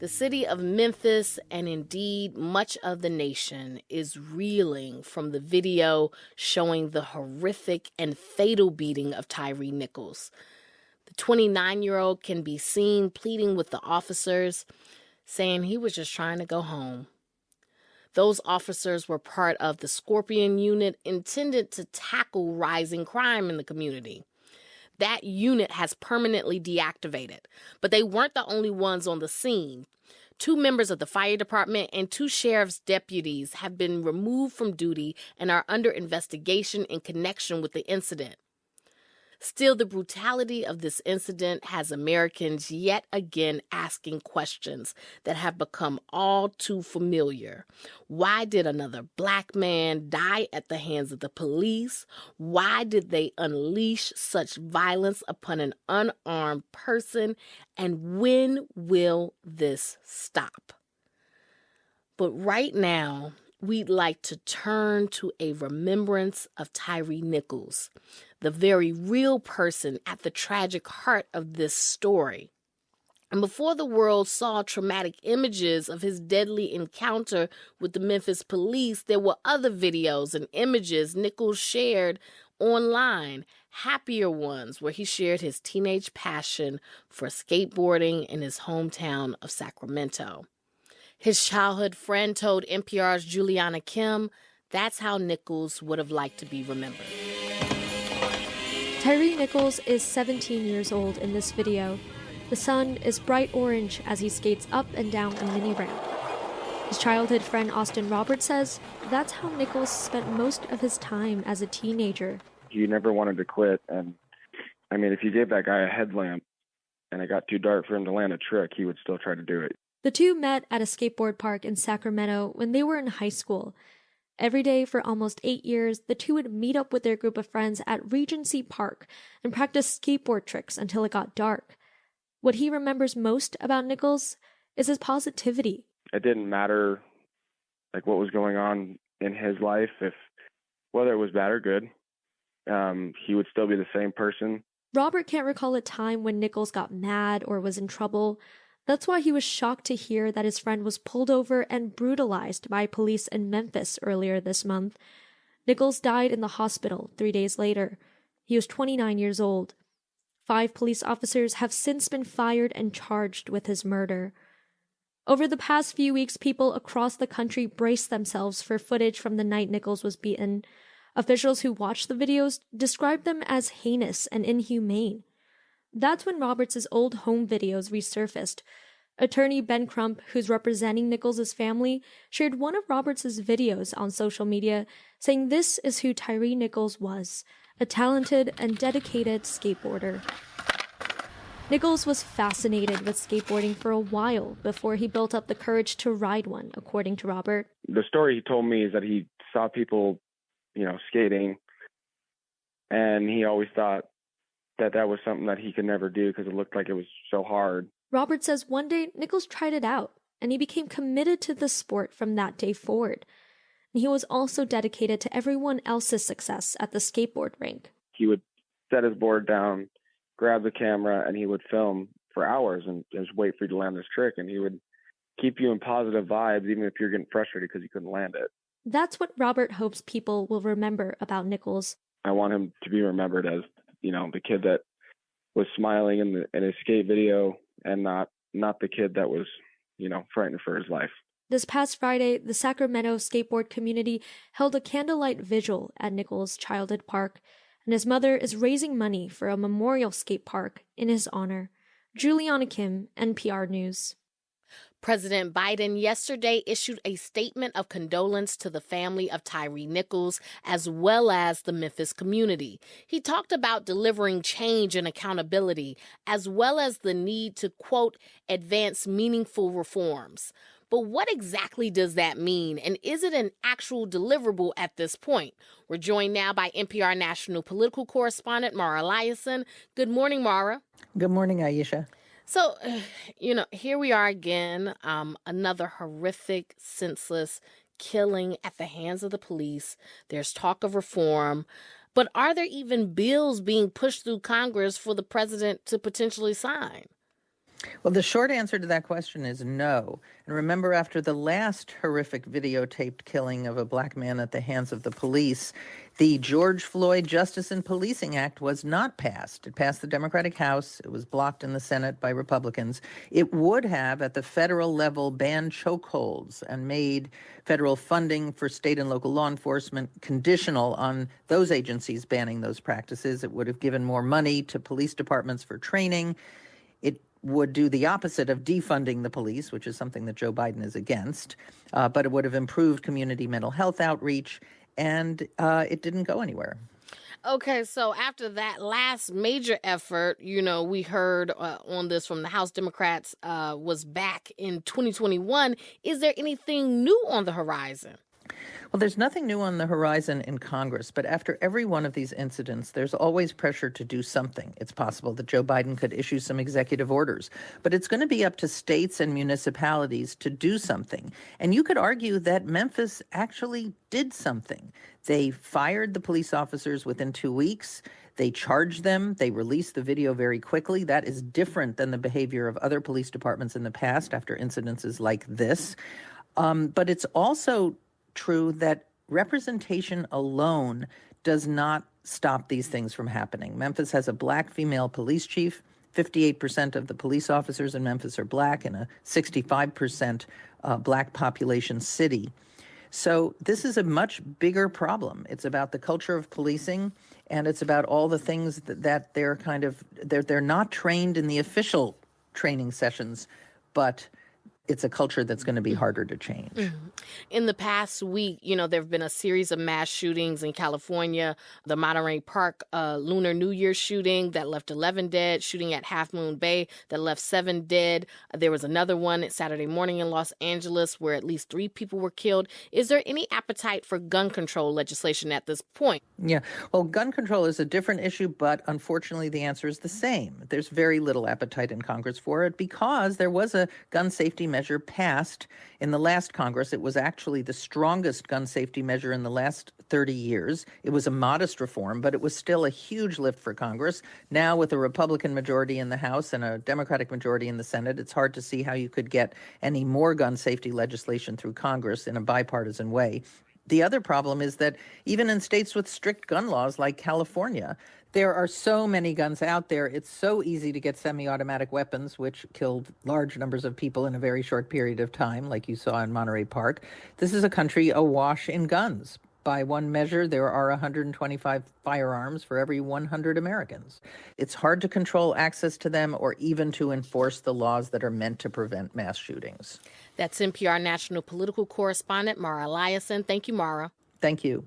The city of Memphis, and indeed much of the nation, is reeling from the video showing the horrific and fatal beating of Tyre Nichols. The 29-year-old can be seen pleading with the officers, saying he was just trying to go home. Those officers were part of the Scorpion unit intended to tackle rising crime in the community. That unit has permanently deactivated, but they weren't the only ones on the scene. 2 members of the fire department and 2 sheriff's deputies have been removed from duty and are under investigation in connection with the incident. Still, the brutality of this incident has Americans yet again asking questions that have become all too familiar. Why did another black man die at the hands of the police? Why did they unleash such violence upon an unarmed person? And when will this stop? But right now, we'd like to turn to a remembrance of Tyre Nichols, the very real person at the tragic heart of this story. And before the world saw traumatic images of his deadly encounter with the Memphis police, there were other videos and images Nichols shared online, happier ones where he shared his teenage passion for skateboarding in his hometown of Sacramento. His childhood friend told NPR's Juliana Kim that's how Nichols would have liked to be remembered. Tyre Nichols is 17 years old in this video. The sun is bright orange as he skates up and down a mini ramp. His childhood friend Austin Roberts says that's how Nichols spent most of his time as a teenager. He never wanted to quit, and I mean, if you gave that guy a headlamp and it got too dark for him to land a trick, he would still try to do it. The two met at a skateboard park in Sacramento when they were in high school. Every day for almost 8 years, the two would meet up with their group of friends at Regency Park and practice skateboard tricks until it got dark. What he remembers most about Nichols is his positivity. It didn't matter like what was going on in his life, whether it was bad or good, he would still be the same person. Robert can't recall a time when Nichols got mad or was in trouble. That's why he was shocked to hear that his friend was pulled over and brutalized by police in Memphis earlier this month. Nichols died in the hospital 3 days later. He was 29 years old. 5 police officers have since been fired and charged with his murder. Over the past few weeks, people across the country braced themselves for footage from the night Nichols was beaten. Officials who watched the videos described them as heinous and inhumane. That's when Roberts' old home videos resurfaced. Attorney Ben Crump, who's representing Nichols' family, shared one of Roberts' videos on social media, saying this is who Tyre Nichols was, a talented and dedicated skateboarder. Nichols was fascinated with skateboarding for a while before he built up the courage to ride one, according to Robert. The story he told me is that he saw people, skating, and he always thought that was something that he could never do because it looked like it was so hard. Robert says one day Nichols tried it out, and he became committed to the sport from that day forward. And he was also dedicated to everyone else's success at the skateboard rink. He would set his board down, grab the camera, and he would film for hours and just wait for you to land this trick. And he would keep you in positive vibes, even if you're getting frustrated because you couldn't land it. That's what Robert hopes people will remember about Nichols. I want him to be remembered as, the kid that was smiling in his skate video and not the kid that was, frightened for his life. This past Friday, the Sacramento skateboard community held a candlelight vigil at Nichols' childhood park, and his mother is raising money for a memorial skate park in his honor. Juliana Kim, NPR News. President Biden yesterday issued a statement of condolence to the family of Tyre Nichols, as well as the Memphis community. He talked about delivering change and accountability, as well as the need to, quote, advance meaningful reforms. But what exactly does that mean? And is it an actual deliverable at this point? We're joined now by NPR national political correspondent Mara Liasson. Good morning, Mara. Good morning, Aisha. So, here we are again, another horrific, senseless killing at the hands of the police. There's talk of reform. But are there even bills being pushed through Congress for the president to potentially sign? Well, the short answer to that question is no. And remember, after the last horrific videotaped killing of a black man at the hands of the police, the George Floyd Justice and Policing Act was not passed. It passed the Democratic House. It was blocked in the Senate by Republicans. It would have, at the federal level, banned chokeholds and made federal funding for state and local law enforcement conditional on those agencies banning those practices. It would have given more money to police departments for training. It would do the opposite of defunding the police, which is something that Joe Biden is against, but it would have improved community mental health outreach, and it didn't go anywhere. Okay, so after that last major effort, we heard on this from the House Democrats was back in 2021. Is there anything new on the horizon? Well, there's nothing new on the horizon in Congress, but after every one of these incidents, there's always pressure to do something. It's possible that Joe Biden could issue some executive orders, but it's going to be up to states and municipalities to do something. And you could argue that Memphis actually did something. They fired the police officers within 2 weeks. They charged them. They released the video very quickly. That is different than the behavior of other police departments in the past after incidences like this. But it's also true that representation alone does not stop these things from happening. Memphis has a black female police chief. 58% of the police officers in Memphis are black in a 65% black population city. So this is a much bigger problem. It's about the culture of policing, and it's about all the things that they're not trained in the official training sessions, but it's a culture that's going to be harder to change. Mm-hmm. In the past week, there have been a series of mass shootings in California. The Monterey Park Lunar New Year shooting that left 11 dead, shooting at Half Moon Bay that left 7 dead. There was another one Saturday morning in Los Angeles where at least 3 people were killed. Is there any appetite for gun control legislation at this point? Yeah, well, gun control is a different issue, but unfortunately the answer is the same. There's very little appetite in Congress for it because there was a gun safety measure passed in the last Congress. It was actually the strongest gun safety measure in the last 30 years. It was a modest reform, but it was still a huge lift for Congress. Now, with a Republican majority in the House and a Democratic majority in the Senate, it's hard to see how you could get any more gun safety legislation through Congress in a bipartisan way. The other problem is that even in states with strict gun laws like California, there are so many guns out there. It's so easy to get semi-automatic weapons, which killed large numbers of people in a very short period of time, like you saw in Monterey Park. This is a country awash in guns. By one measure, there are 125 firearms for every 100 Americans. It's hard to control access to them or even to enforce the laws that are meant to prevent mass shootings. That's NPR national political correspondent Mara Eliason. Thank you, Mara. Thank you.